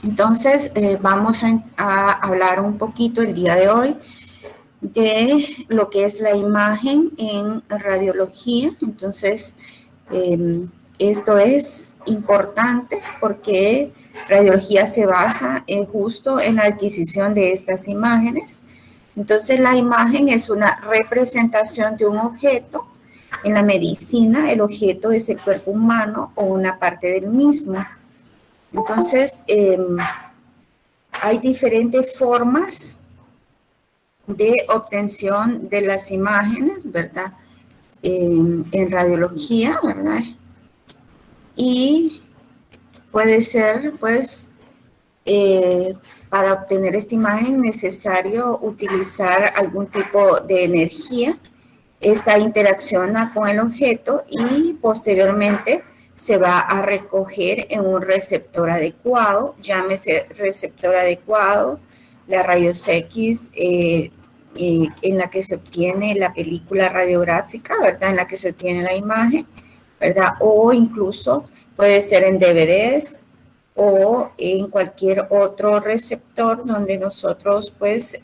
Entonces, vamos a hablar un poquito el día de hoy de lo que es la imagen en radiología. Entonces, esto es importante porque radiología se basa justo en la adquisición de estas imágenes. Entonces, la imagen es una representación de un objeto. En la medicina, el objeto es el cuerpo humano o una parte del mismo. Entonces, hay diferentes formas de obtención de las imágenes, ¿verdad? En radiología, ¿verdad? Y puede ser, pues, para obtener esta imagen necesario utilizar algún tipo de energía. Esta interacciona con el objeto y posteriormente se va a recoger en un receptor adecuado, llámese receptor adecuado, la rayos X, en la que se obtiene la película radiográfica, ¿verdad? En la que se obtiene la imagen, ¿verdad? O incluso puede ser en DVDs o en cualquier otro receptor donde nosotros, pues,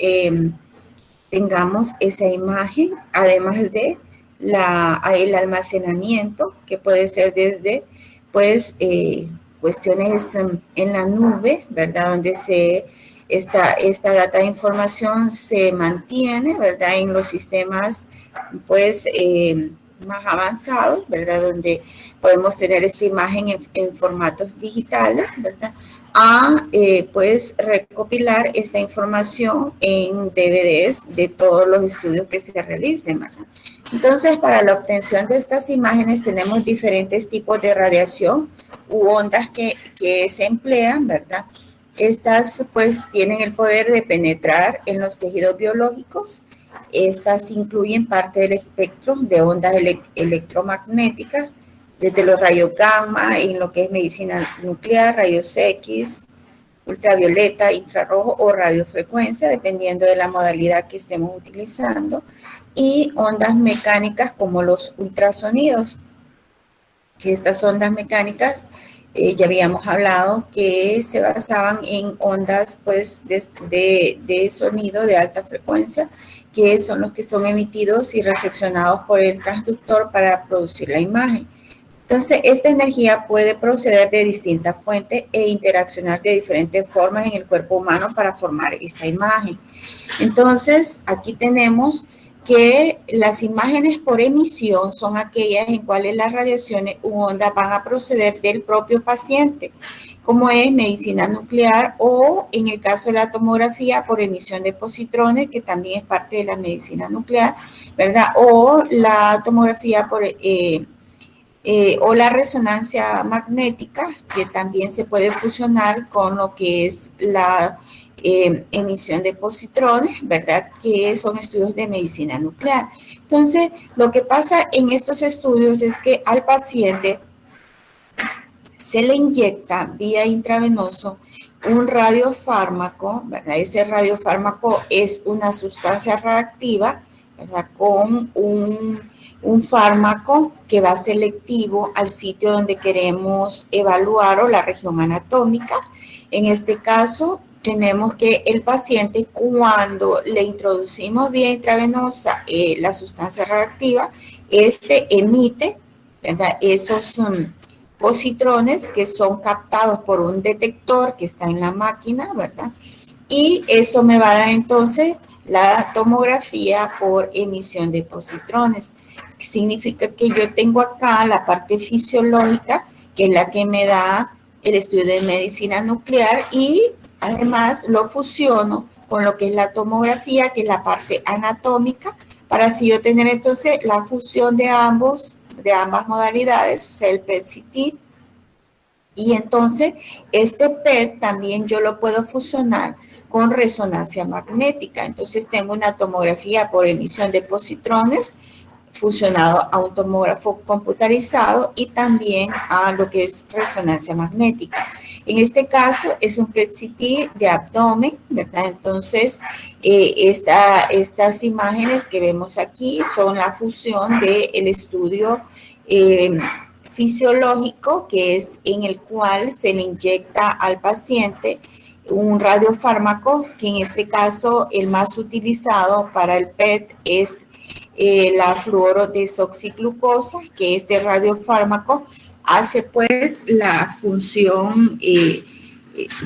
tengamos esa imagen, además de el almacenamiento, que puede ser desde, pues, cuestiones en la nube, ¿verdad? Donde esta data de información se mantiene, ¿verdad? En los sistemas, pues, más avanzados, ¿verdad? Donde podemos tener esta imagen en formatos digitales, ¿verdad? Pues recopilar esta información en DVDs de todos los estudios que se realicen, ¿verdad? Entonces, para la obtención de estas imágenes tenemos diferentes tipos de radiación u ondas que se emplean, ¿verdad? Estas pues tienen el poder de penetrar en los tejidos biológicos. Estas incluyen parte del espectro de ondas electromagnéticas, desde los rayos gamma, en lo que es medicina nuclear, rayos X, ultravioleta, infrarrojo o radiofrecuencia, dependiendo de la modalidad que estemos utilizando, y ondas mecánicas como los ultrasonidos, que estas ondas mecánicas ya habíamos hablado que se basaban en ondas pues de sonido de alta frecuencia, que son los que son emitidos y recepcionados por el transductor para producir la imagen. Entonces, esta energía puede proceder de distintas fuentes e interaccionar de diferentes formas en el cuerpo humano para formar esta imagen. Entonces, aquí tenemos que las imágenes por emisión son aquellas en cuales las radiaciones u ondas van a proceder del propio paciente, como es medicina nuclear o en el caso de la tomografía por emisión de positrones, que también es parte de la medicina nuclear, ¿verdad? O la tomografía o la resonancia magnética, que también se puede fusionar con lo que es la emisión de positrones, ¿verdad? Que son estudios de medicina nuclear. Entonces, lo que pasa en estos estudios es que al paciente se le inyecta vía intravenoso un radiofármaco, ¿verdad? Ese radiofármaco es una sustancia reactiva, ¿verdad? Con un fármaco que va selectivo al sitio donde queremos evaluar o la región anatómica. En este caso, tenemos que el paciente, cuando le introducimos vía intravenosa la sustancia reactiva, emite, ¿verdad? Esos positrones que son captados por un detector que está en la máquina, ¿verdad? Y eso me va a dar entonces la tomografía por emisión de positrones. Significa que yo tengo acá la parte fisiológica, que es la que me da el estudio de medicina nuclear, y además lo fusiono con lo que es la tomografía, que es la parte anatómica, para así yo tener entonces la fusión de ambas modalidades, o sea, el PET-CT. Y entonces, este PET también yo lo puedo fusionar con resonancia magnética. Entonces, tengo una tomografía por emisión de positrones fusionado a un tomógrafo computarizado y también a lo que es resonancia magnética. En este caso, es un PET-CT de abdomen, ¿verdad? Entonces, estas imágenes que vemos aquí son la fusión del estudio fisiológico, que es en el cual se le inyecta al paciente un radiofármaco, que en este caso el más utilizado para el PET es la fluorodesoxiglucosa, que este radiofármaco hace pues la función,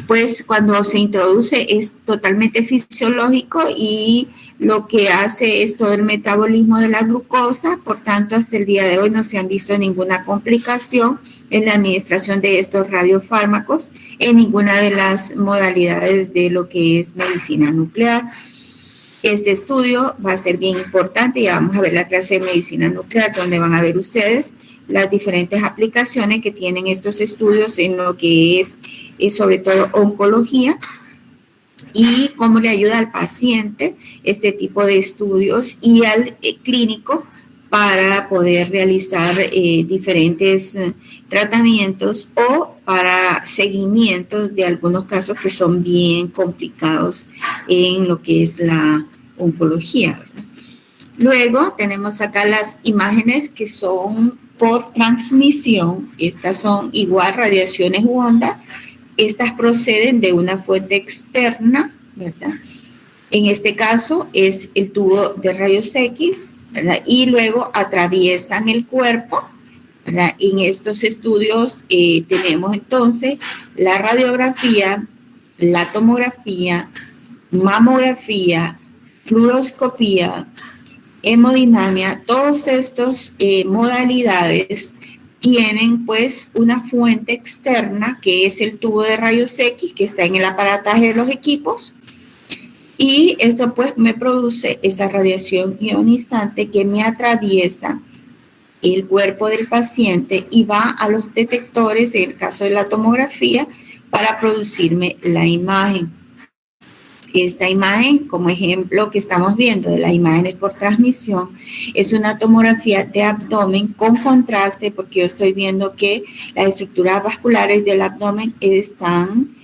pues cuando se introduce es totalmente fisiológico y lo que hace es todo el metabolismo de la glucosa. Por tanto, hasta el día de hoy no se han visto ninguna complicación en la administración de estos radiofármacos en ninguna de las modalidades de lo que es medicina nuclear. Este estudio va a ser bien importante. Ya vamos a ver la clase de medicina nuclear, donde van a ver ustedes las diferentes aplicaciones que tienen estos estudios en lo que es sobre todo oncología, y cómo le ayuda al paciente este tipo de estudios y al clínico para poder realizar diferentes tratamientos o para seguimientos de algunos casos que son bien complicados en lo que es la oncología, ¿verdad? Luego tenemos acá las imágenes que son por transmisión. Estas son igual radiaciones u ondas. Estas proceden de una fuente externa, ¿verdad? En este caso es el tubo de rayos X, ¿verdad? Y luego atraviesan el cuerpo, ¿verdad? En estos estudios tenemos entonces la radiografía, la tomografía, mamografía, fluoroscopía, hemodinamia. Todos estos modalidades tienen pues una fuente externa que es el tubo de rayos X que está en el aparataje de los equipos, y esto pues me produce esa radiación ionizante que me atraviesa el cuerpo del paciente y va a los detectores, en el caso de la tomografía, para producirme la imagen. Esta imagen, como ejemplo que estamos viendo de las imágenes por transmisión, es una tomografía de abdomen con contraste, porque yo estoy viendo que las estructuras vasculares del abdomen están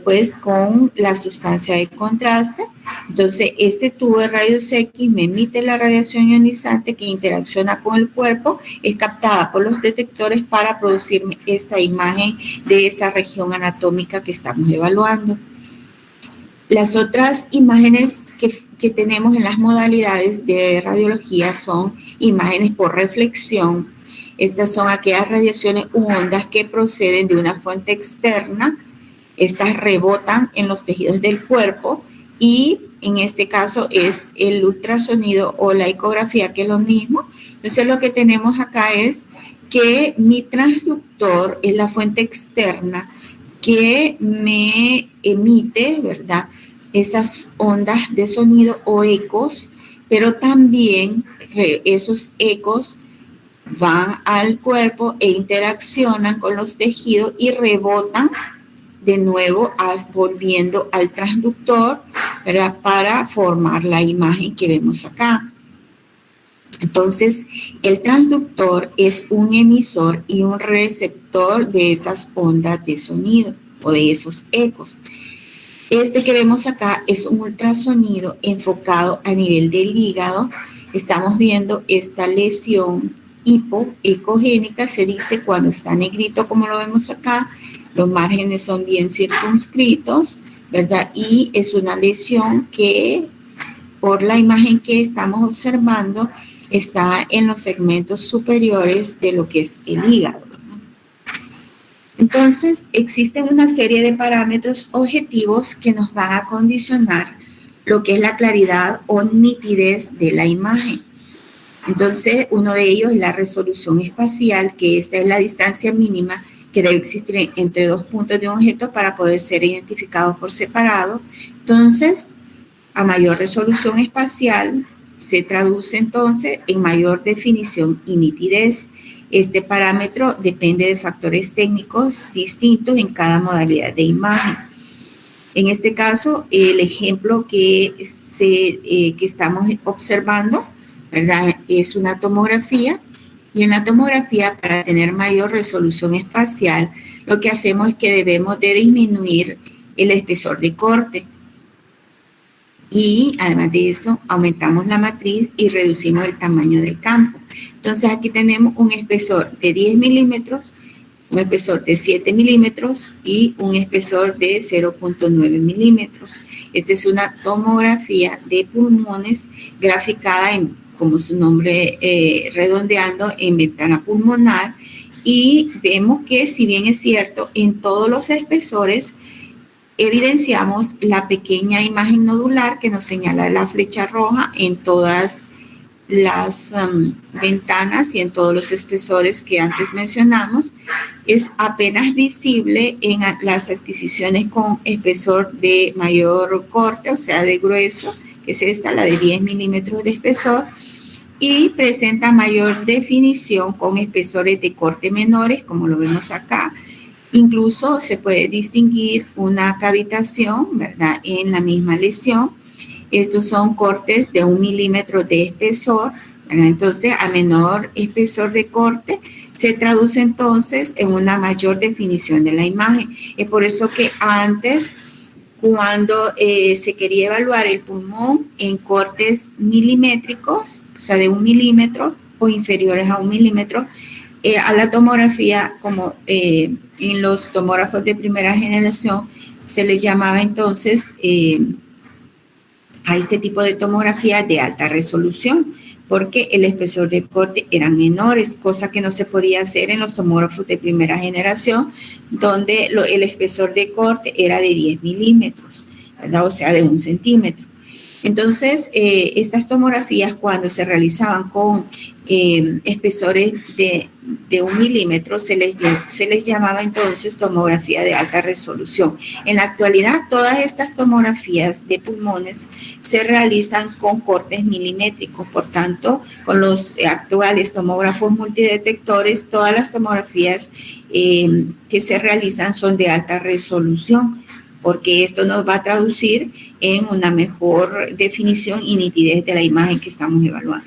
pues con la sustancia de contraste. Entonces, este tubo de rayos X me emite la radiación ionizante que interacciona con el cuerpo, es captada por los detectores para producirme esta imagen de esa región anatómica que estamos evaluando. Las otras imágenes que tenemos en las modalidades de radiología son imágenes por reflexión. Estas son aquellas radiaciones u ondas que proceden de una fuente externa. Estas rebotan en los tejidos del cuerpo y en este caso es el ultrasonido o la ecografía, que es lo mismo. Entonces lo que tenemos acá es que mi transductor es la fuente externa que me emite, ¿verdad?, esas ondas de sonido o ecos, pero también esos ecos van al cuerpo e interaccionan con los tejidos y rebotan de nuevo volviendo al transductor, ¿verdad?, para formar la imagen que vemos acá. Entonces, el transductor es un emisor y un receptor de esas ondas de sonido o de esos ecos. Este que vemos acá es un ultrasonido enfocado a nivel del hígado. Estamos viendo esta lesión hipoecogénica, se dice cuando está negrito, como lo vemos acá. Los márgenes son bien circunscritos, ¿verdad? Y es una lesión que, por la imagen que estamos observando, está en los segmentos superiores de lo que es el hígado. Entonces, existen una serie de parámetros objetivos que nos van a condicionar lo que es la claridad o nitidez de la imagen. Entonces, uno de ellos es la resolución espacial, que esta es la distancia mínima que debe existir entre dos puntos de un objeto para poder ser identificados por separado. Entonces, a mayor resolución espacial se traduce entonces en mayor definición y nitidez. Este parámetro depende de factores técnicos distintos en cada modalidad de imagen. En este caso, el ejemplo que estamos observando, ¿verdad?, es una tomografía. Y en la tomografía, para tener mayor resolución espacial, lo que hacemos es que debemos de disminuir el espesor de corte. Y además de eso, aumentamos la matriz y reducimos el tamaño del campo. Entonces aquí tenemos un espesor de 10 milímetros, un espesor de 7 milímetros y un espesor de 0.9 milímetros. Esta es una tomografía de pulmones graficada en, como su nombre redondeando, en ventana pulmonar. Y vemos que, si bien es cierto, en todos los espesores evidenciamos la pequeña imagen nodular que nos señala la flecha roja en todas las ventanas y en todos los espesores que antes mencionamos. Es apenas visible en las adquisiciones con espesor de mayor corte, o sea, de grueso, que es esta, la de 10 milímetros de espesor, y presenta mayor definición con espesores de corte menores, como lo vemos acá. Incluso se puede distinguir una cavitación, ¿verdad?, en la misma lesión. Estos son cortes de 1 milímetro de espesor, ¿verdad? Entonces, a menor espesor de corte, se traduce entonces en una mayor definición de la imagen. Es por eso que antes, cuando se quería evaluar el pulmón en cortes milimétricos, o sea, de 1 milímetro o inferiores a 1 milímetro, a la tomografía, como en los tomógrafos de primera generación, se les llamaba entonces a este tipo de tomografía de alta resolución, porque el espesor de corte eran menores, cosa que no se podía hacer en los tomógrafos de primera generación, donde el espesor de corte era de 10 milímetros, ¿verdad? O sea, de 1 centímetro. Entonces, estas tomografías, cuando se realizaban con espesores de 1 milímetro, se les llamaba entonces tomografía de alta resolución. En la actualidad, todas estas tomografías de pulmones se realizan con cortes milimétricos. Por tanto, con los actuales tomógrafos multidetectores, todas las tomografías que se realizan son de alta resolución, porque esto nos va a traducir en una mejor definición y nitidez de la imagen que estamos evaluando.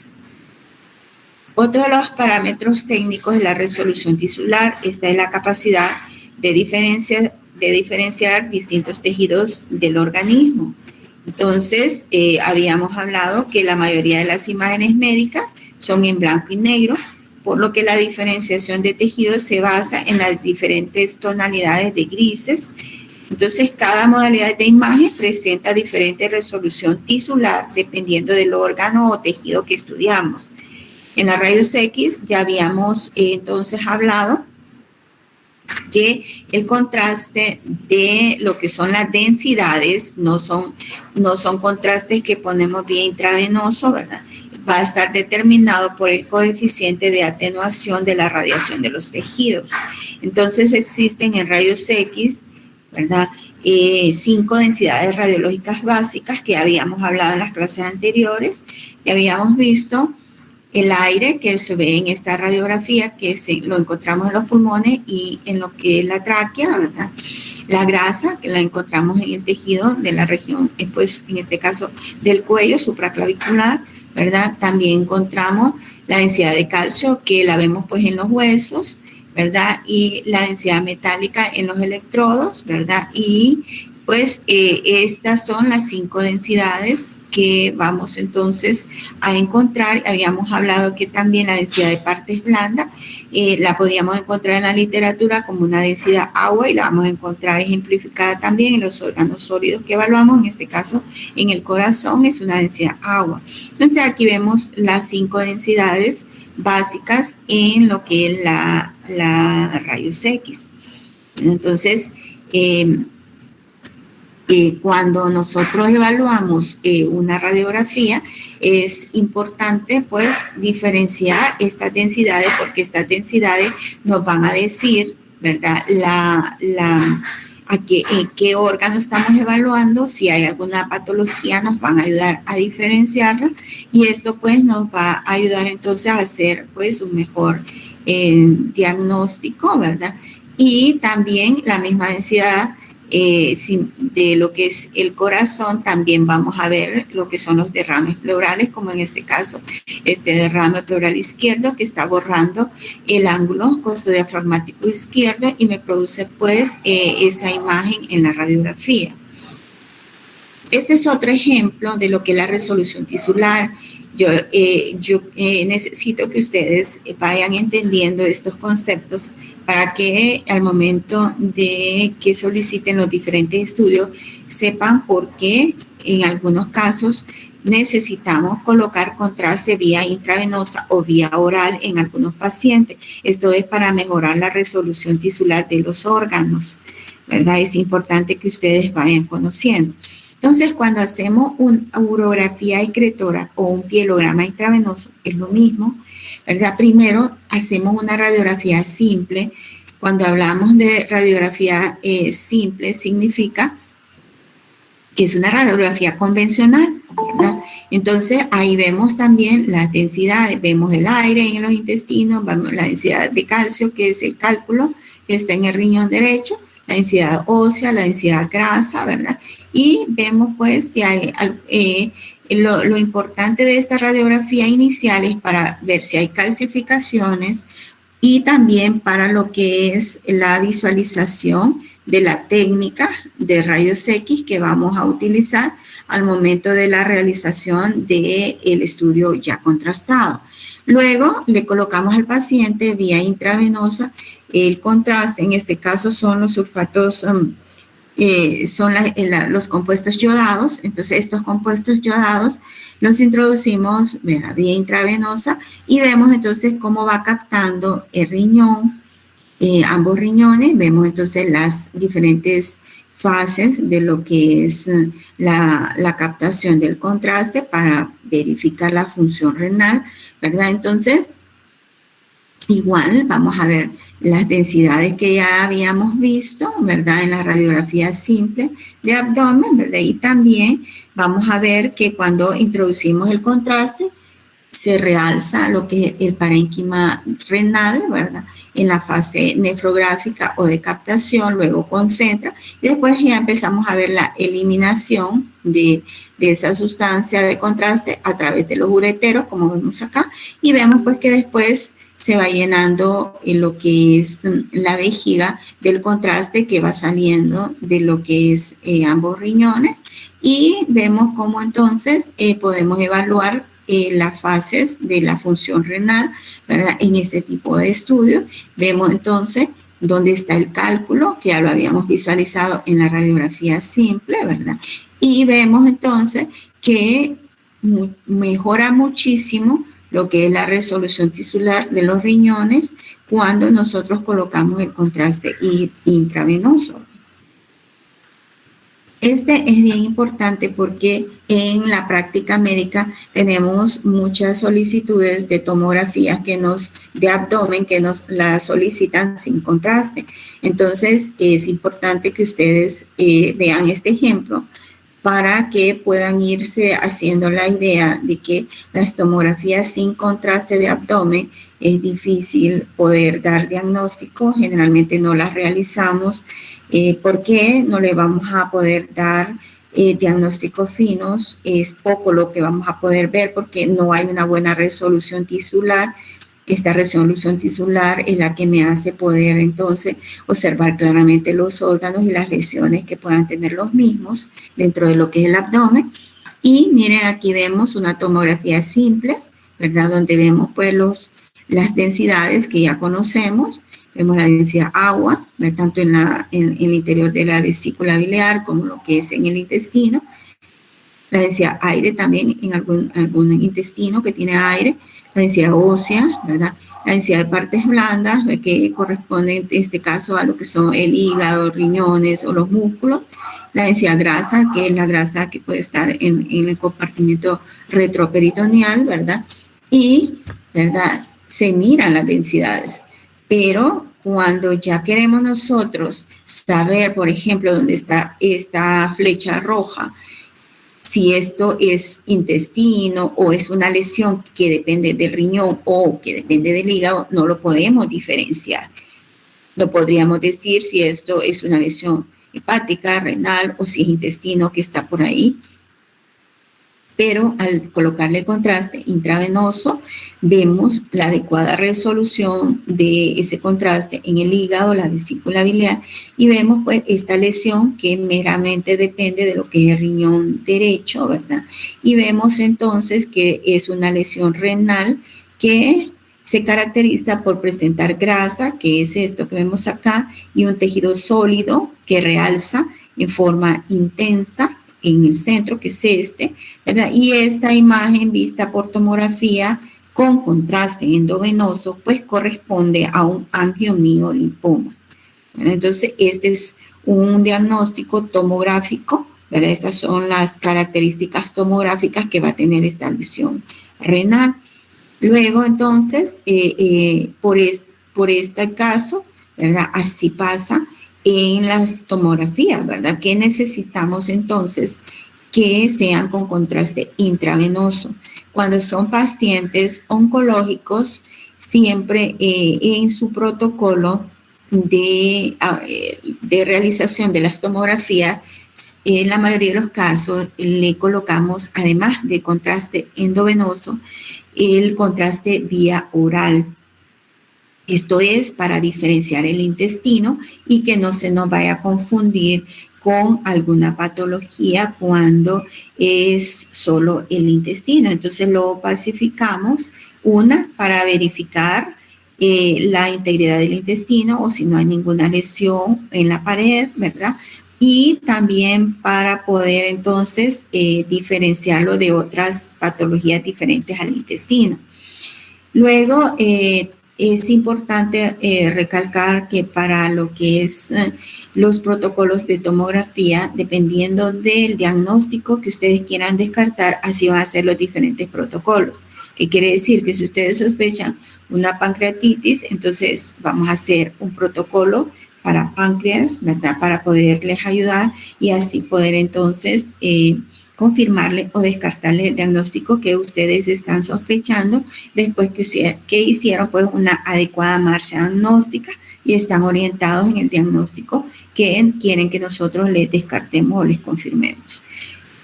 Otro de los parámetros técnicos es la resolución tisular. Esta es la capacidad de diferenciar distintos tejidos del organismo. Entonces, habíamos hablado que la mayoría de las imágenes médicas son en blanco y negro, por lo que la diferenciación de tejidos se basa en las diferentes tonalidades de grises. Entonces, cada modalidad de imagen presenta diferente resolución tisular dependiendo del órgano o tejido que estudiamos. En la rayos X ya habíamos entonces hablado que el contraste de lo que son las densidades no son contrastes que ponemos vía intravenoso, ¿verdad? Va a estar determinado por el coeficiente de atenuación de la radiación de los tejidos. Entonces, existen en rayos X, ¿verdad?, 5 densidades radiológicas básicas que habíamos hablado en las clases anteriores. Y habíamos visto el aire, que se ve en esta radiografía, que lo encontramos en los pulmones y en lo que es la tráquea, ¿verdad? La grasa, que la encontramos en el tejido de la región, pues en este caso del cuello supraclavicular, ¿verdad? También encontramos la densidad de calcio, que la vemos pues en los huesos, ¿verdad? Y la densidad metálica en los electrodos, ¿verdad? Y pues estas son las 5 densidades que vamos entonces a encontrar. Habíamos hablado que también la densidad de partes blandas la podíamos encontrar en la literatura como una densidad agua, y la vamos a encontrar ejemplificada también en los órganos sólidos que evaluamos. En este caso, en el corazón es una densidad agua. Entonces aquí vemos las 5 densidades básicas en lo que es la rayos X. Entonces, cuando nosotros evaluamos una radiografía, es importante pues diferenciar estas densidades, porque estas densidades nos van a decir, ¿verdad?, qué órgano estamos evaluando. Si hay alguna patología, nos van a ayudar a diferenciarla, y esto pues nos va a ayudar entonces a hacer pues un mejor diagnóstico, ¿verdad? Y también la misma densidad de lo que es el corazón, también vamos a ver lo que son los derrames pleurales, como en este caso, este derrame pleural izquierdo que está borrando el ángulo costodiafragmático izquierdo y me produce pues esa imagen en la radiografía. Este es otro ejemplo de lo que es la resolución tisular. Yo necesito que ustedes vayan entendiendo estos conceptos para que al momento de que soliciten los diferentes estudios sepan por qué en algunos casos necesitamos colocar contraste vía intravenosa o vía oral en algunos pacientes. Esto es para mejorar la resolución tisular de los órganos, ¿verdad? Es importante que ustedes vayan conociendo. Entonces, cuando hacemos una urografía excretora o un pielograma intravenoso, es lo mismo, ¿verdad? Primero hacemos una radiografía simple. Cuando hablamos de radiografía simple, significa que es una radiografía convencional, ¿verdad? Entonces, ahí vemos también las densidades, vemos el aire en los intestinos, vemos la densidad de calcio, que es el cálculo que está en el riñón derecho, la densidad ósea, la densidad grasa, ¿verdad? Y vemos pues si hay, lo importante de esta radiografía inicial es para ver si hay calcificaciones y también para lo que es la visualización de la técnica de rayos X que vamos a utilizar al momento de la realización del estudio ya contrastado. Luego le colocamos al paciente vía intravenosa el contraste, en este caso son los sulfatos, son los compuestos yodados. Entonces estos compuestos yodados los introducimos vía intravenosa y vemos entonces cómo va captando el riñón, ambos riñones. Vemos entonces las diferentes fases de lo que es la captación del contraste para verificar la función renal, ¿verdad? Entonces, igual vamos a ver las densidades que ya habíamos visto, ¿verdad? En la radiografía simple de abdomen, ¿verdad? Y también vamos a ver que cuando introducimos el contraste, se realza lo que es el parénquima renal, ¿verdad? En la fase nefrográfica o de captación, luego concentra, y después ya empezamos a ver la eliminación de esa sustancia de contraste a través de los ureteros, como vemos acá, y vemos pues que después se va llenando en lo que es la vejiga del contraste que va saliendo de lo que es ambos riñones, y vemos cómo entonces podemos evaluar las fases de la función renal, ¿verdad? En este tipo de estudio vemos entonces dónde está el cálculo, que ya lo habíamos visualizado en la radiografía simple, ¿verdad? Y vemos entonces que mejora muchísimo lo que es la resolución tisular de los riñones cuando nosotros colocamos el contraste intravenoso. Este es bien importante porque en la práctica médica tenemos muchas solicitudes de tomografías de abdomen que nos la solicitan sin contraste. Entonces es importante que ustedes vean este ejemplo para que puedan irse haciendo la idea de que las tomografías sin contraste de abdomen es difícil poder dar diagnóstico, generalmente no las realizamos. ¿Por qué no le vamos a poder dar diagnósticos finos? Es poco lo que vamos a poder ver porque no hay una buena resolución tisular. Esta resolución tisular es la que me hace poder entonces observar claramente los órganos y las lesiones que puedan tener los mismos dentro de lo que es el abdomen. Y miren, aquí vemos una tomografía simple, ¿verdad? Donde vemos pues las densidades que ya conocemos. Vemos la densidad agua, ¿verdad? Tanto en el interior de la vesícula biliar como lo que es en el intestino. La densidad aire también en algún intestino que tiene aire. La densidad ósea, ¿verdad? La densidad de partes blandas, que corresponde en este caso a lo que son el hígado, riñones o los músculos. La densidad grasa, que es la grasa que puede estar en el compartimiento retroperitoneal, ¿verdad? Y, ¿verdad? Se miran las densidades, pero cuando ya queremos nosotros saber, por ejemplo, dónde está esta flecha roja, si esto es intestino o es una lesión que depende del riñón o que depende del hígado, no lo podemos diferenciar. No podríamos decir si esto es una lesión hepática, renal o si es intestino que está por ahí. pero al colocarle el contraste intravenoso, vemos la adecuada resolución de ese contraste en el hígado, la vesícula biliar, y vemos pues esta lesión que meramente depende de lo que es el riñón derecho, ¿verdad? Y vemos entonces que es una lesión renal que se caracteriza por presentar grasa, que es esto que vemos acá, y un tejido sólido que realza en forma intensa en el centro, que es este, ¿verdad? Y esta imagen vista por tomografía con contraste endovenoso, pues corresponde a un angiomiolipoma. ¿Verdad? Entonces, este es un diagnóstico tomográfico, ¿verdad? Estas son las características tomográficas que va a tener esta lesión renal. Luego, entonces, por este caso, ¿verdad? Así pasa en las tomografías, ¿verdad? ¿Qué necesitamos entonces? Que sean con contraste intravenoso. Cuando son pacientes oncológicos, siempre en su protocolo de realización de las tomografías, en la mayoría de los casos le colocamos, además de contraste endovenoso, el contraste vía oral. Esto es para diferenciar el intestino y que no se nos vaya a confundir con alguna patología cuando es solo el intestino. Entonces lo pacificamos, una, para verificar la integridad del intestino o si no hay ninguna lesión en la pared, ¿verdad? Y también para poder entonces diferenciarlo de otras patologías diferentes al intestino. Luego, es importante recalcar que para lo que es los protocolos de tomografía, dependiendo del diagnóstico que ustedes quieran descartar, así van a ser los diferentes protocolos. ¿Qué quiere decir? Que si ustedes sospechan una pancreatitis, entonces vamos a hacer un protocolo para páncreas, ¿verdad? Para poderles ayudar y así poder entonces confirmarle o descartarle el diagnóstico que ustedes están sospechando después que hicieron pues una adecuada marcha diagnóstica y están orientados en el diagnóstico que quieren que nosotros les descartemos o les confirmemos.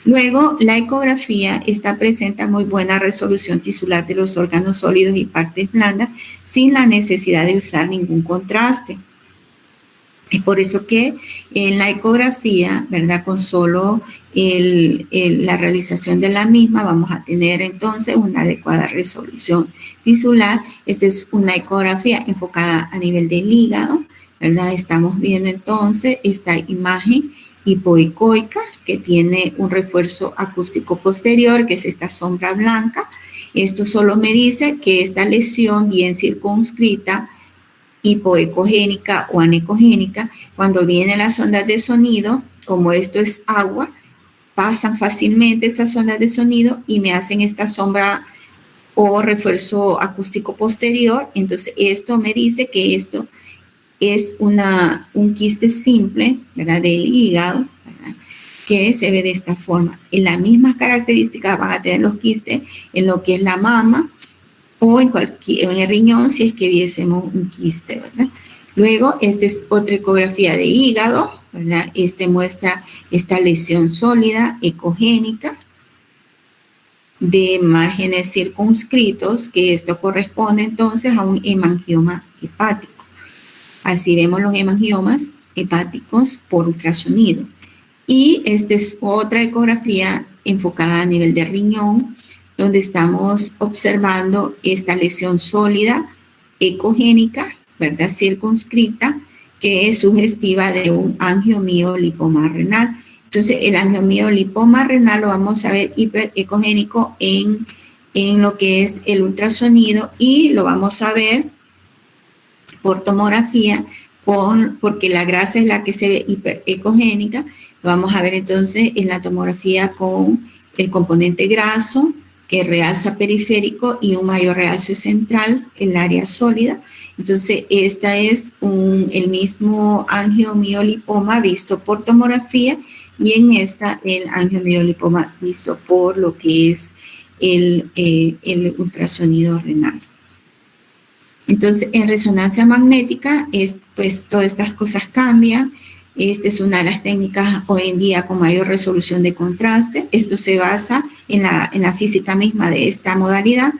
Luego, la ecografía presenta muy buena resolución tisular de los órganos sólidos y partes blandas sin la necesidad de usar ningún contraste. Es por eso que en la ecografía, ¿verdad? Con solo la realización de la misma vamos a tener entonces una adecuada resolución tisular. Esta es una ecografía enfocada a nivel del hígado, ¿verdad? Estamos viendo entonces esta imagen hipoecoica que tiene un refuerzo acústico posterior, que es esta sombra blanca. Esto solo me dice que esta lesión bien circunscrita, hipoecogénica o anecogénica, cuando vienen las ondas de sonido, como esto es agua, pasan fácilmente esas ondas de sonido y me hacen esta sombra o refuerzo acústico posterior. Entonces, esto me dice que esto es un quiste simple, ¿verdad? Del hígado, ¿verdad? Que se ve de esta forma. En las mismas características van a tener los quistes en lo que es la mama, o en el riñón si es que viésemos un quiste, ¿verdad? Luego, esta es otra ecografía de hígado, ¿verdad? Muestra esta lesión sólida, ecogénica, de márgenes circunscritos, que esto corresponde entonces a un hemangioma hepático. Así vemos los hemangiomas hepáticos por ultrasonido. Y esta es otra ecografía enfocada a nivel de riñón, donde estamos observando esta lesión sólida, ecogénica, ¿verdad? Circunscrita, que es sugestiva de un angiomiolipoma renal. Entonces, el angiomiolipoma renal lo vamos a ver hiperecogénico en lo que es el ultrasonido y lo vamos a ver por tomografía porque la grasa es la que se ve hiperecogénica. Lo vamos a ver entonces en la tomografía con el componente graso, que realza periférico y un mayor realce central, el área sólida. Entonces, esta es el mismo angiomiolipoma visto por tomografía y en esta el angiomiolipoma visto por lo que es el ultrasonido renal. Entonces, en resonancia magnética, pues todas estas cosas cambian. Esta es una de las técnicas hoy en día con mayor resolución de contraste. Esto se basa en la física misma de esta modalidad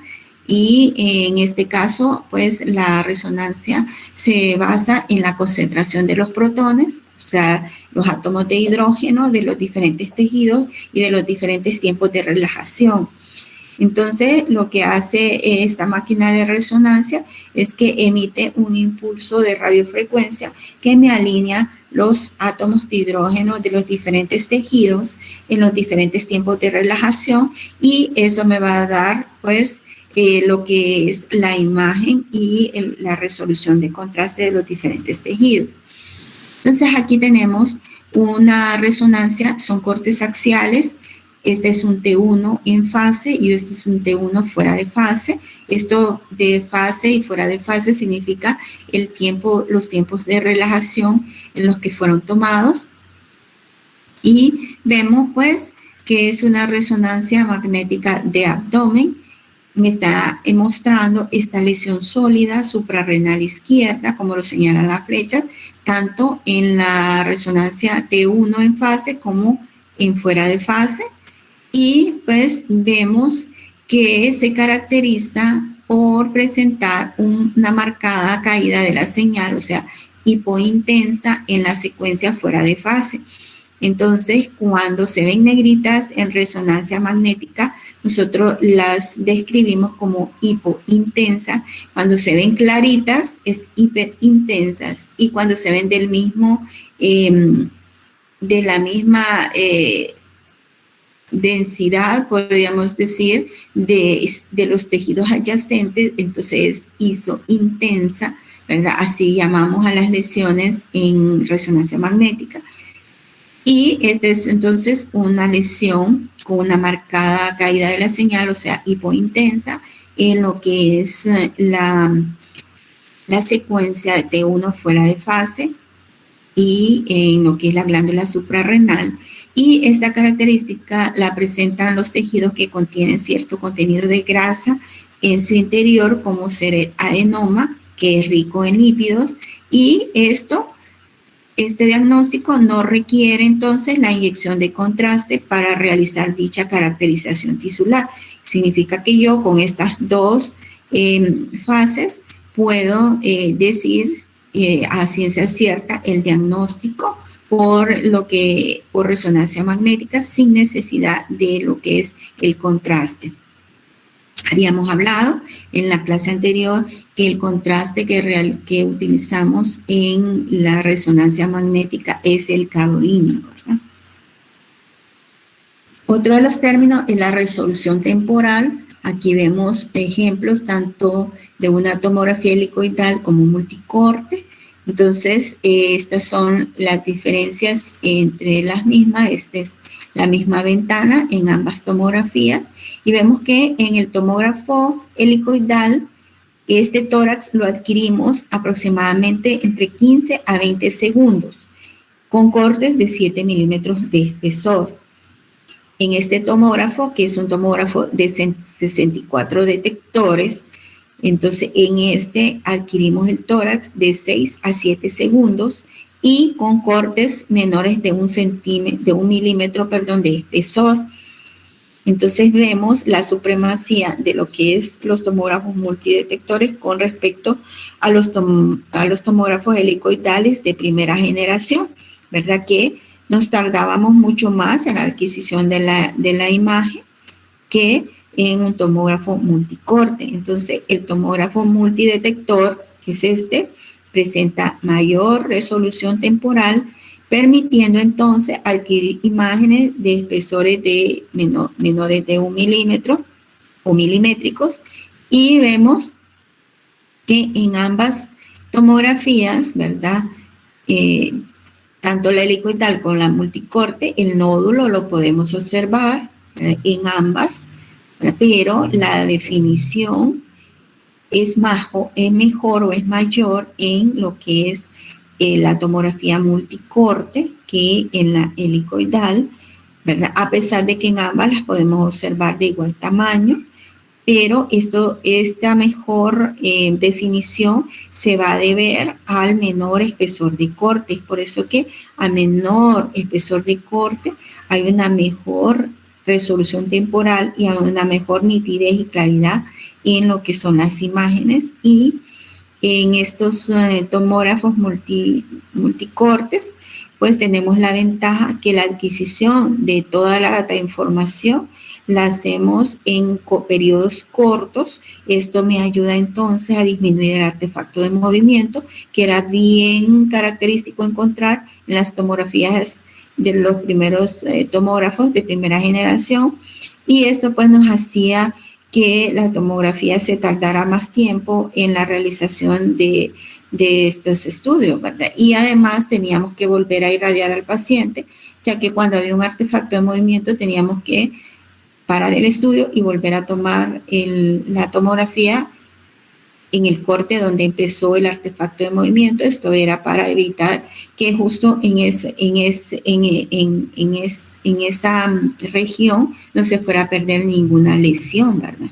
y en este caso, pues la resonancia se basa en la concentración de los protones, o sea, los átomos de hidrógeno de los diferentes tejidos y de los diferentes tiempos de relajación. Entonces, lo que hace esta máquina de resonancia es que emite un impulso de radiofrecuencia que me alinea los átomos de hidrógeno de los diferentes tejidos en los diferentes tiempos de relajación y eso me va a dar, pues, lo que es la imagen y la resolución de contraste de los diferentes tejidos. Entonces, aquí tenemos una resonancia, son cortes axiales. Este es un T1 en fase y este es un T1 fuera de fase. Esto de fase y fuera de fase significa el tiempo, los tiempos de relajación en los que fueron tomados. Y vemos pues que es una resonancia magnética de abdomen. Me está mostrando esta lesión sólida suprarrenal izquierda, como lo señala la flecha, tanto en la resonancia T1 en fase como en fuera de fase. Y pues vemos que se caracteriza por presentar una marcada caída de la señal, o sea, hipointensa en la secuencia fuera de fase. Entonces, cuando se ven negritas en resonancia magnética, nosotros las describimos como hipointensas. Cuando se ven claritas, es hiperintensas. Y cuando se ven del mismo, de la misma densidad, podríamos decir, de los tejidos adyacentes, entonces es isointensa, ¿verdad? Así llamamos a las lesiones en resonancia magnética. Y esta es entonces una lesión con una marcada caída de la señal, o sea, hipointensa, en lo que es la secuencia de T1 fuera de fase y en lo que es la glándula suprarrenal. Y esta característica la presentan los tejidos que contienen cierto contenido de grasa en su interior, como ser el adenoma, que es rico en lípidos, y este diagnóstico no requiere entonces la inyección de contraste para realizar dicha caracterización tisular. Significa que yo con estas dos fases puedo decir a ciencia cierta el diagnóstico por resonancia magnética sin necesidad de lo que es el contraste. Habíamos hablado en la clase anterior que el contraste que utilizamos en la resonancia magnética es el cadolíneo, ¿verdad? Otro de los términos es la resolución temporal. Aquí vemos ejemplos tanto de una tomografía helicoidal como multicorte. Entonces, estas son las diferencias entre las mismas. Esta es la misma ventana en ambas tomografías. Y vemos que en el tomógrafo helicoidal, este tórax lo adquirimos aproximadamente entre 15 a 20 segundos, con cortes de 7 milímetros de espesor. En este tomógrafo, que es un tomógrafo de 64 detectores, entonces en este adquirimos el tórax de 6 a 7 segundos y con cortes menores de un milímetro de espesor. Entonces vemos la supremacía de lo que es los tomógrafos multidetectores con respecto a los tomógrafos helicoidales de primera generación, ¿verdad? Que nos tardábamos mucho más en la adquisición de la imagen que en un tomógrafo multicorte. Entonces, el tomógrafo multidetector, que es este, presenta mayor resolución temporal, permitiendo entonces adquirir imágenes de espesores menores de 1 milímetro o milimétricos, y vemos que en ambas tomografías, ¿verdad? Tanto la helicoidal como la multicorte, el nódulo lo podemos observar en ambas, pero la definición es mejor o es mayor en lo que es la tomografía multicorte que en la helicoidal, ¿verdad? A pesar de que en ambas las podemos observar de igual tamaño, pero esta mejor definición se va a deber al menor espesor de corte. Es por eso que a menor espesor de corte hay una mejor resolución temporal y hay una mejor nitidez y claridad en lo que son las imágenes, y en estos tomógrafos multicortes, pues tenemos la ventaja que la adquisición de toda la data de información la hacemos en periodos cortos. Esto me ayuda entonces a disminuir el artefacto de movimiento, que era bien característico encontrar en las tomografías de los primeros tomógrafos de primera generación, y esto pues nos hacía que la tomografía se tardara más tiempo en la realización de estos estudios, ¿verdad? Y además teníamos que volver a irradiar al paciente, ya que cuando había un artefacto de movimiento teníamos que parar el estudio y volver a tomar la tomografía en el corte donde empezó el artefacto de movimiento. Esto era para evitar que justo en esa región no se fuera a perder ninguna lesión, ¿verdad?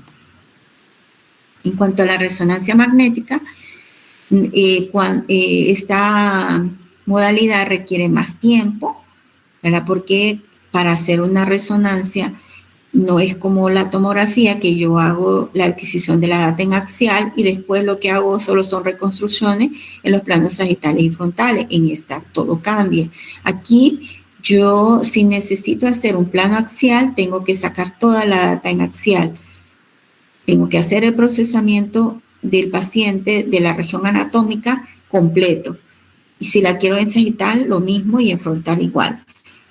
En cuanto a la resonancia magnética, esta modalidad requiere más tiempo, ¿verdad? Porque para hacer una resonancia no es como la tomografía, que yo hago la adquisición de la data en axial y después lo que hago solo son reconstrucciones en los planos sagitales y frontales. En esta todo cambia. Aquí yo, si necesito hacer un plano axial, tengo que sacar toda la data en axial. Tengo que hacer el procesamiento del paciente de la región anatómica completo. Y si la quiero en sagital, lo mismo, y en frontal igual.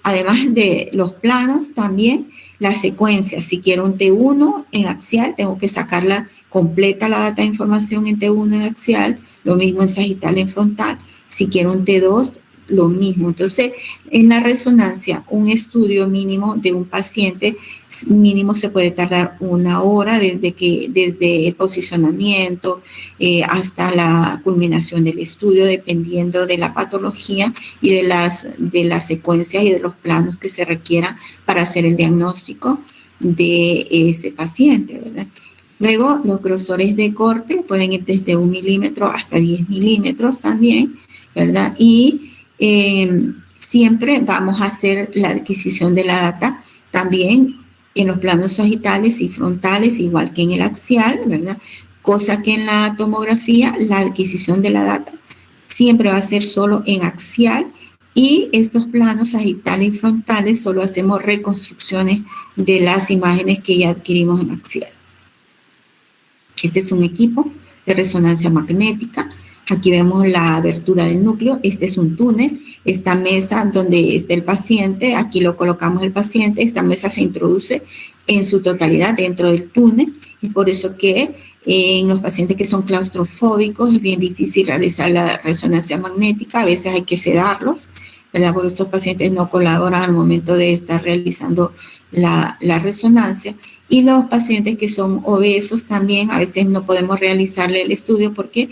Además de los planos, también la secuencia. Si quiero un T1 en axial, tengo que sacarla completa, la data de información en T1 en axial, lo mismo en sagital, en frontal. Si quiero un T2, lo mismo. Entonces, en la resonancia, un estudio mínimo de un paciente mínimo se puede tardar 1 hora desde el posicionamiento hasta la culminación del estudio, dependiendo de la patología y de las secuencias y de los planos que se requieran para hacer el diagnóstico de ese paciente, ¿verdad? Luego, los grosores de corte pueden ir desde 1 milímetro hasta 10 milímetros también, ¿verdad? Y siempre vamos a hacer la adquisición de la data también en los planos sagitales y frontales, igual que en el axial, ¿verdad? Cosa que en la tomografía, la adquisición de la data siempre va a ser solo en axial, y estos planos sagitales y frontales solo hacemos reconstrucciones de las imágenes que ya adquirimos en axial. Este es un equipo de resonancia magnética. Aquí vemos la abertura del núcleo. Este es un túnel. Esta mesa donde está el paciente, aquí lo colocamos el paciente. Esta mesa se introduce en su totalidad dentro del túnel. Es por eso que en los pacientes que son claustrofóbicos es bien difícil realizar la resonancia magnética. A veces hay que sedarlos, ¿verdad? Porque estos pacientes no colaboran al momento de estar realizando la resonancia. Y los pacientes que son obesos también, a veces no podemos realizarle el estudio porque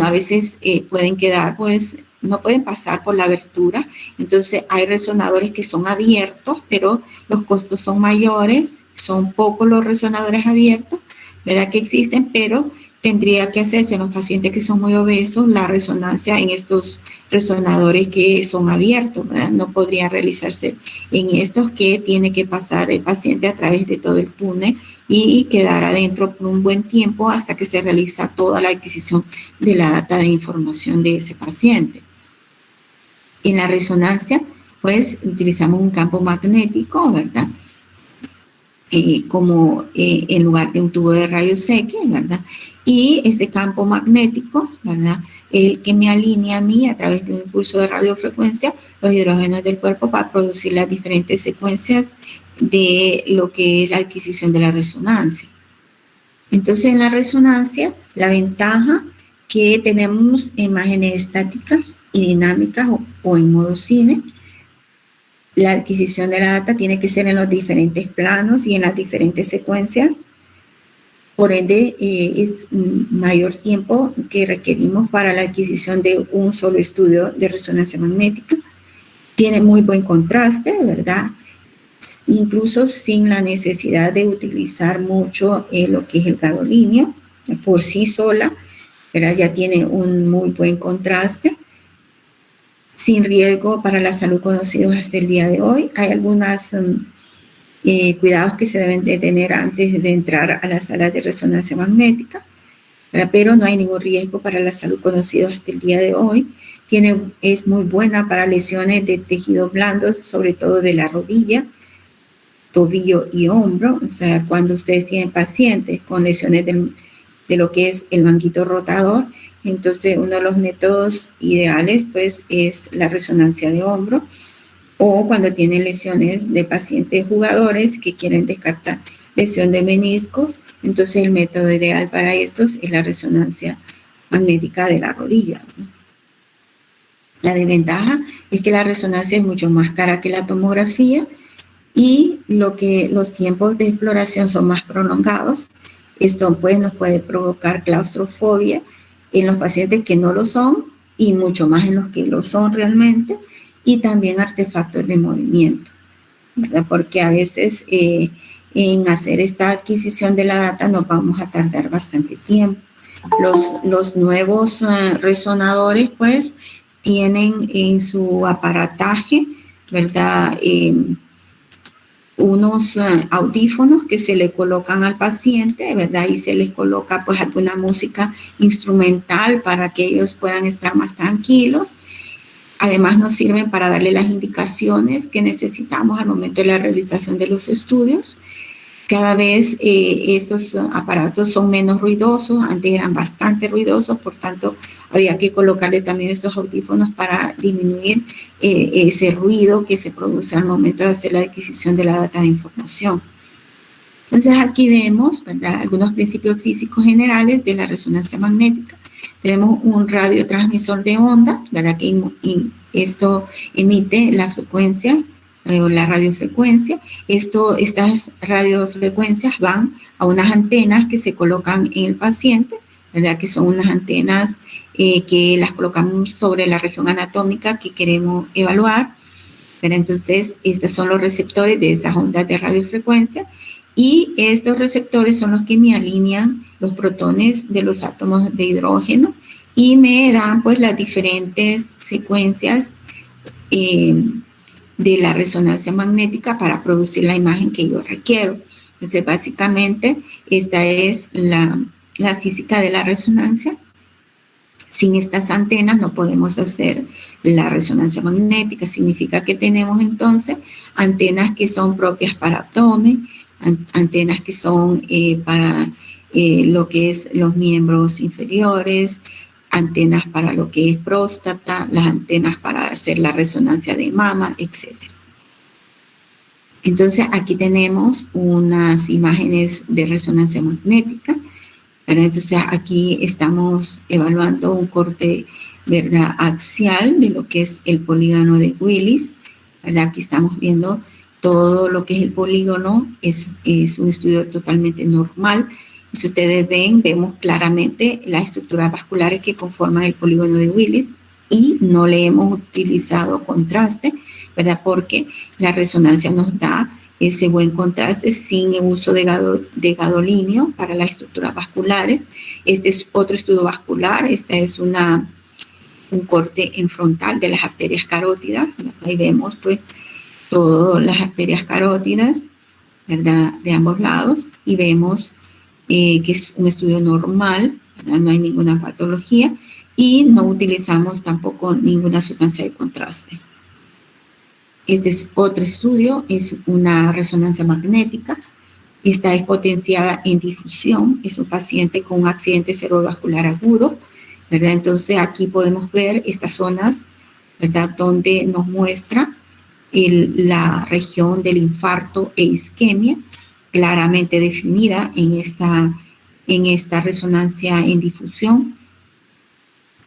a veces pueden quedar, pues, no pueden pasar por la abertura. Entonces, hay resonadores que son abiertos, pero los costos son mayores. Son pocos los resonadores abiertos, ¿verdad? Que existen, pero tendría que hacerse en los pacientes que son muy obesos la resonancia en estos resonadores que son abiertos, ¿verdad? No podría realizarse en estos que tiene que pasar el paciente a través de todo el túnel y quedar adentro por un buen tiempo hasta que se realiza toda la adquisición de la data de información de ese paciente. En la resonancia, pues, utilizamos un campo magnético, ¿verdad? Como en lugar de un tubo de rayos X, ¿verdad? Y este campo magnético, ¿verdad? El que me alinea a mí a través de un impulso de radiofrecuencia los hidrógenos del cuerpo para producir las diferentes secuencias de lo que es la adquisición de la resonancia. Entonces, en la resonancia, la ventaja que tenemos imágenes estáticas y dinámicas o en modo cine. La adquisición de la data tiene que ser en los diferentes planos y en las diferentes secuencias. Por ende, es mayor tiempo que requerimos para la adquisición de un solo estudio de resonancia magnética. Tiene muy buen contraste, ¿verdad? incluso sin la necesidad de utilizar mucho lo que es el gadolíneo por sí sola, pero ya tiene un muy buen contraste, sin riesgo para la salud conocidos hasta el día de hoy. Hay algunos cuidados que se deben de tener antes de entrar a las salas de resonancia magnética, pero no hay ningún riesgo para la salud conocidos hasta el día de hoy. Es muy buena para lesiones de tejido blando, sobre todo de la rodilla, tobillo y hombro. O sea, cuando ustedes tienen pacientes con lesiones de lo que es el manguito rotador, entonces uno de los métodos ideales pues es la resonancia de hombro, o cuando tienen lesiones de pacientes jugadores que quieren descartar lesión de meniscos, entonces el método ideal para estos es la resonancia magnética de la rodilla, ¿no? La desventaja es que la resonancia es mucho más cara que la tomografía y los tiempos de exploración son más prolongados. Esto pues nos puede provocar claustrofobia en los pacientes que no lo son y mucho más en los que lo son realmente, y también artefactos de movimiento, ¿verdad? Porque a veces en hacer esta adquisición de la data nos vamos a tardar bastante tiempo. Los nuevos resonadores pues tienen en su aparataje, ¿verdad? Unos audífonos que se le colocan al paciente, ¿verdad? Y se les coloca pues alguna música instrumental para que ellos puedan estar más tranquilos. Además nos sirven para darle las indicaciones que necesitamos al momento de la realización de los estudios. Cada vez estos aparatos son menos ruidosos, antes eran bastante ruidosos, por tanto había que colocarle también estos audífonos para disminuir ese ruido que se produce al momento de hacer la adquisición de la data de información. Entonces aquí vemos, ¿verdad?, algunos principios físicos generales de la resonancia magnética. Tenemos un radiotransmisor de onda, ¿verdad?, que esto emite la frecuencia o la radiofrecuencia. Estas radiofrecuencias van a unas antenas que se colocan en el paciente, ¿verdad?, que son unas antenas que las colocamos sobre la región anatómica que queremos evaluar. Pero entonces, estos son los receptores de esas ondas de radiofrecuencia, y estos receptores son los que me alinean los protones de los átomos de hidrógeno y me dan pues las diferentes secuencias de la resonancia magnética para producir la imagen que yo requiero. Entonces, básicamente, esta es la física de la resonancia. Sin estas antenas no podemos hacer la resonancia magnética. Significa que tenemos entonces antenas que son propias para abdomen, antenas que son para lo que es los miembros inferiores, antenas para lo que es próstata, las antenas para hacer la resonancia de mama, etc. Entonces aquí tenemos unas imágenes de resonancia magnética, ¿verdad? Entonces aquí estamos evaluando un corte, ¿verdad?, axial de lo que es el polígono de Willis, ¿verdad? Aquí estamos viendo todo lo que es el polígono, es un estudio totalmente normal. Y si ustedes ven, vemos claramente las estructuras vasculares que conforman el polígono de Willis, y no le hemos utilizado contraste, ¿verdad?, porque la resonancia nos da ese buen contraste sin el uso de gadolíneo para las estructuras vasculares. Este es otro estudio vascular, esta es un corte en frontal de las arterias carótidas, ¿verdad? Ahí vemos pues todas las arterias carótidas, ¿verdad?, de ambos lados, y vemos que es un estudio normal, ¿verdad?, no hay ninguna patología y no utilizamos tampoco ninguna sustancia de contraste. Este es otro estudio, es una resonancia magnética. Esta es potenciada en difusión, es un paciente con un accidente cerebrovascular agudo, ¿verdad? Entonces aquí podemos ver estas zonas, ¿verdad?, donde nos muestra la región del infarto e isquemia, claramente definida en esta resonancia en difusión.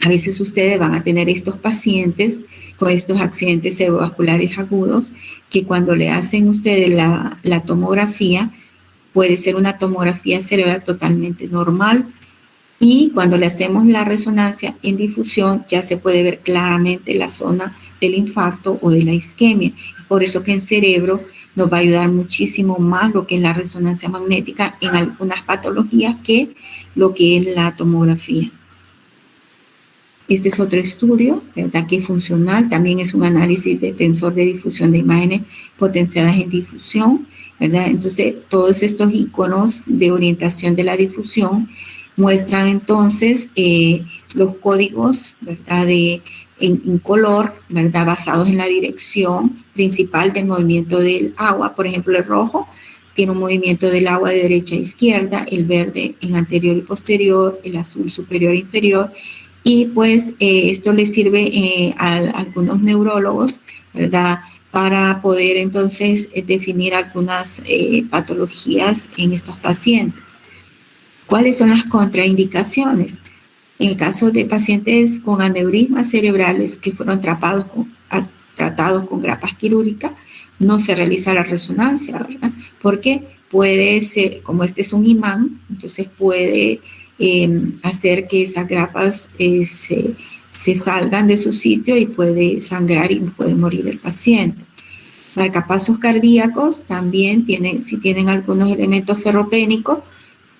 A veces ustedes van a tener estos pacientes con estos accidentes cerebrovasculares agudos que cuando le hacen ustedes la tomografía, puede ser una tomografía cerebral totalmente normal, y cuando le hacemos la resonancia en difusión ya se puede ver claramente la zona del infarto o de la isquemia. Por eso que en cerebro nos va a ayudar muchísimo más lo que es la resonancia magnética en algunas patologías que lo que es la tomografía. Este es otro estudio, ¿verdad? Que es funcional, también es un análisis de tensor de difusión de imágenes potenciadas en difusión, ¿verdad? Entonces, todos estos iconos de orientación de la difusión muestran entonces los códigos, ¿verdad? En color, ¿verdad? Basados en la dirección principal del movimiento del agua. Por ejemplo, el rojo tiene un movimiento del agua de derecha a izquierda, el verde en anterior y posterior, el azul superior e inferior. Y pues esto le sirve a algunos neurólogos, ¿verdad? Para poder entonces definir algunas patologías en estos pacientes. ¿Cuáles son las contraindicaciones? En el caso de pacientes con aneurismas cerebrales que fueron tratados con grapas quirúrgicas, no se realiza la resonancia, ¿verdad? Porque puede ser, como este es un imán, entonces puede hacer que esas grapas se salgan de su sitio y puede sangrar y puede morir el paciente. Marcapasos cardíacos también si tienen algunos elementos ferropénicos,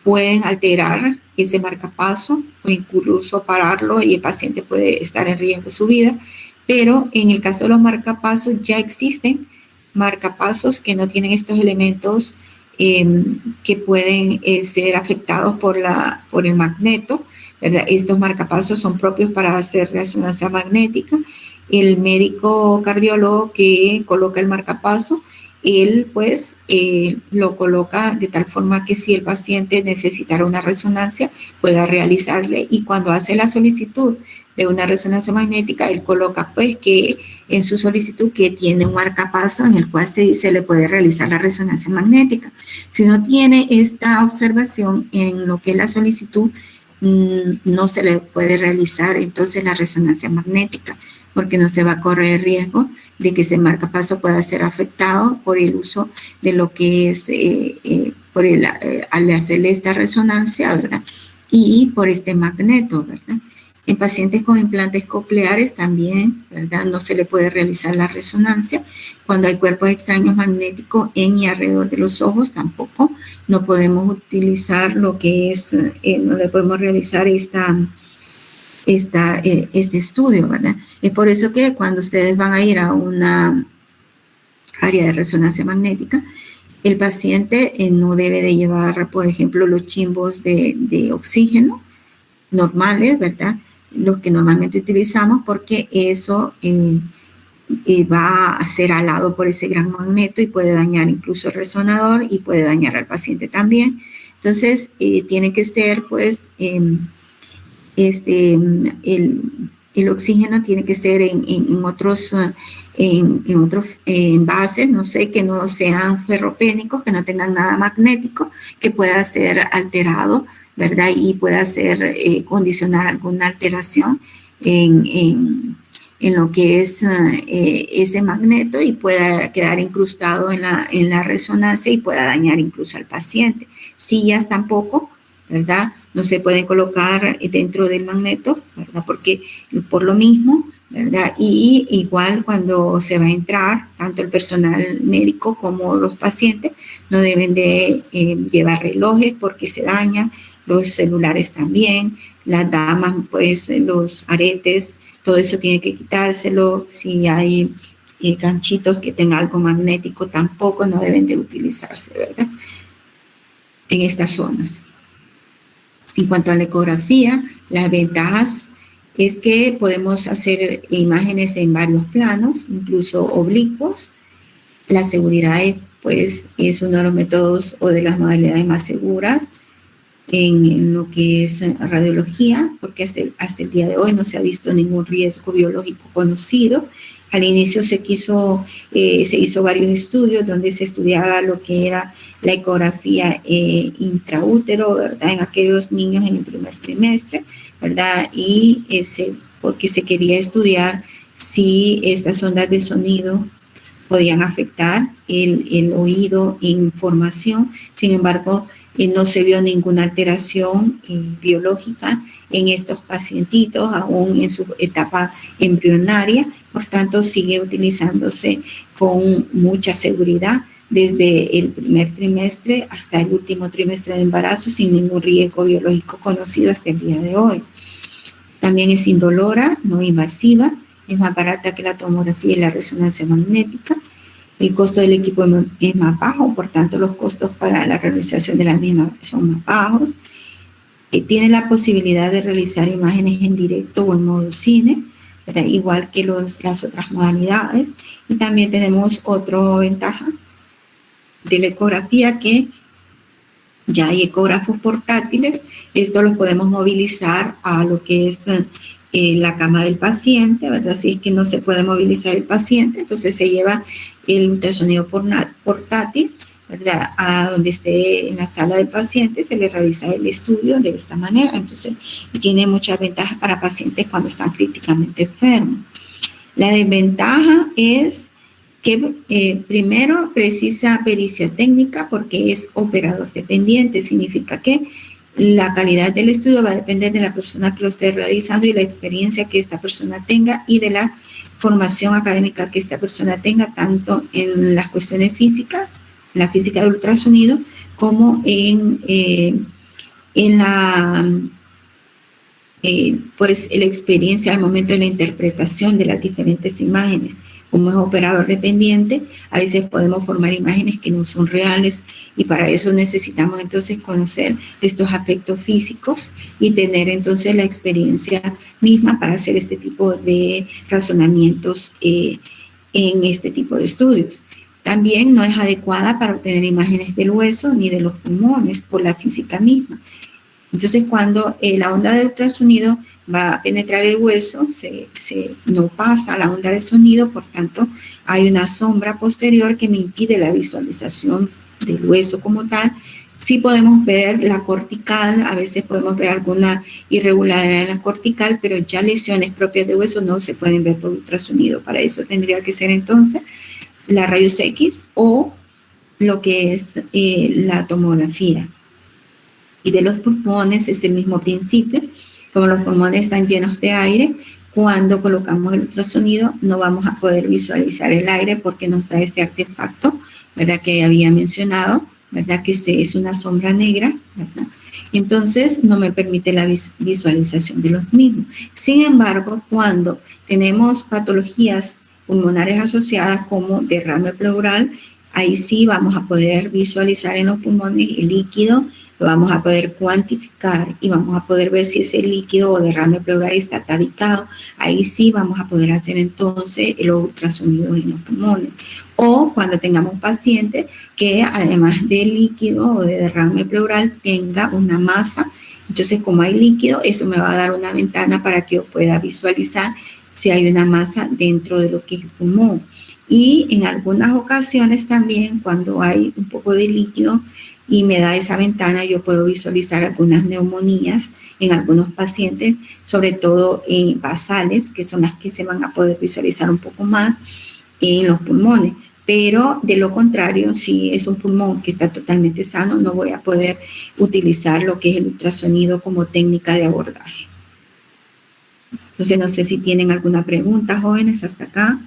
pueden alterar ese marcapaso o incluso pararlo y el paciente puede estar en riesgo de su vida. Pero en el caso de los marcapasos ya existen marcapasos que no tienen estos elementos que pueden ser afectados por el magneto, ¿verdad? Estos marcapasos son propios para hacer resonancia magnética. El médico cardiólogo que coloca el marcapaso, él pues lo coloca de tal forma que si el paciente necesitara una resonancia, pueda realizarle, y cuando hace la solicitud de una resonancia magnética, él coloca pues que en su solicitud que tiene un marcapaso en el cual se le puede realizar la resonancia magnética. Si no tiene esta observación en lo que es la solicitud, no se le puede realizar entonces la resonancia magnética, porque no se va a correr el riesgo de que ese marcapaso pueda ser afectado por el uso de lo que es, al hacerle esta resonancia, ¿verdad? Y por este magneto, ¿verdad? En pacientes con implantes cocleares también, ¿verdad? No se le puede realizar la resonancia. Cuando hay cuerpos extraños magnéticos en y alrededor de los ojos, tampoco. No podemos utilizar lo que es, no le podemos realizar este estudio, ¿verdad? Es por eso que cuando ustedes van a ir a una área de resonancia magnética, el paciente no debe de llevar, por ejemplo, los chimbos de oxígeno normales, ¿verdad? Los que normalmente utilizamos, porque eso va a ser alado por ese gran magneto y puede dañar incluso el resonador y puede dañar al paciente también. Entonces, tiene que ser, pues, el oxígeno tiene que ser en otros envases, no sé, que no sean ferropénicos, que no tengan nada magnético, que pueda ser alterado, ¿verdad? Y pueda ser, condicionar alguna alteración en lo que es ese magneto y pueda quedar incrustado en la resonancia y pueda dañar incluso al paciente. Sillas tampoco, ¿verdad? No se pueden colocar dentro del magneto, ¿verdad? Porque por lo mismo, ¿verdad? Y igual cuando se va a entrar, tanto el personal médico como los pacientes no deben de llevar relojes porque se dañan, los celulares también, las damas, pues los aretes, todo eso tiene que quitárselo. Si hay ganchitos que tengan algo magnético, tampoco no deben de utilizarse, ¿verdad? En estas zonas. En cuanto a la ecografía, las ventajas es que podemos hacer imágenes en varios planos, incluso oblicuos. La seguridad pues, es uno de los métodos o de las modalidades más seguras en lo que es radiología, porque hasta el día de hoy no se ha visto ningún riesgo biológico conocido. Al inicio se hizo varios estudios donde se estudiaba lo que era la ecografía intraútero, ¿verdad? En aquellos niños en el primer trimestre, ¿verdad? Y porque se quería estudiar si estas ondas de sonido podían afectar el oído en formación. Sin embargo, no se vio ninguna alteración biológica en estos pacientitos, aún en su etapa embrionaria. Por tanto, sigue utilizándose con mucha seguridad, desde el primer trimestre hasta el último trimestre de embarazo sin ningún riesgo biológico conocido hasta el día de hoy. También es indolora, no invasiva, es más barata que la tomografía y la resonancia magnética. El costo del equipo es más bajo, por tanto los costos para la realización de la misma son más bajos. Tiene la posibilidad de realizar imágenes en directo o en modo cine, ¿verdad? Igual que las otras modalidades. Y también tenemos otra ventaja de la ecografía, que ya hay ecógrafos portátiles. Esto los podemos movilizar a lo que es la cama del paciente, ¿verdad? Si es que no se puede movilizar el paciente, entonces se lleva el ultrasonido portátil, ¿verdad? A donde esté en la sala del paciente, se le realiza el estudio de esta manera. Entonces, tiene muchas ventajas para pacientes cuando están críticamente enfermos. La desventaja es que primero precisa pericia técnica porque es operador dependiente. Significa que la calidad del estudio va a depender de la persona que lo esté realizando y la experiencia que esta persona tenga y de la formación académica que esta persona tenga, tanto en las cuestiones físicas, la física del ultrasonido, como en la la experiencia al momento de la interpretación de las diferentes imágenes. Como es operador dependiente, a veces podemos formar imágenes que no son reales y para eso necesitamos entonces conocer estos aspectos físicos y tener entonces la experiencia misma para hacer este tipo de razonamientos en este tipo de estudios. También no es adecuada para obtener imágenes del hueso ni de los pulmones por la física misma. Entonces, cuando la onda de ultrasonido va a penetrar el hueso, no pasa la onda de sonido, por tanto, hay una sombra posterior que me impide la visualización del hueso como tal. Sí podemos ver la cortical, a veces podemos ver alguna irregularidad en la cortical, pero ya lesiones propias de hueso no se pueden ver por ultrasonido. Para eso tendría que ser entonces la rayos X o lo que es la tomografía. Y de los pulmones es el mismo principio. Como los pulmones están llenos de aire, cuando colocamos el ultrasonido no vamos a poder visualizar el aire porque nos da este artefacto, ¿verdad? Que había mencionado, ¿verdad? Que es una sombra negra, ¿verdad? Entonces no me permite la visualización de los mismos. Sin embargo, cuando tenemos patologías pulmonares asociadas como derrame pleural, ahí sí vamos a poder visualizar en los pulmones el líquido, lo vamos a poder cuantificar y vamos a poder ver si ese líquido o derrame pleural está tabicado. Ahí sí vamos a poder hacer entonces los ultrasonidos en los pulmones. O cuando tengamos un paciente que además del líquido o de derrame pleural tenga una masa, entonces como hay líquido, eso me va a dar una ventana para que yo pueda visualizar si hay una masa dentro de lo que es el pulmón. Y en algunas ocasiones también cuando hay un poco de líquido y me da esa ventana, yo puedo visualizar algunas neumonías en algunos pacientes, sobre todo en basales, que son las que se van a poder visualizar un poco más en los pulmones. Pero de lo contrario, si es un pulmón que está totalmente sano, no voy a poder utilizar lo que es el ultrasonido como técnica de abordaje. Entonces, no sé si tienen alguna pregunta, jóvenes, hasta acá.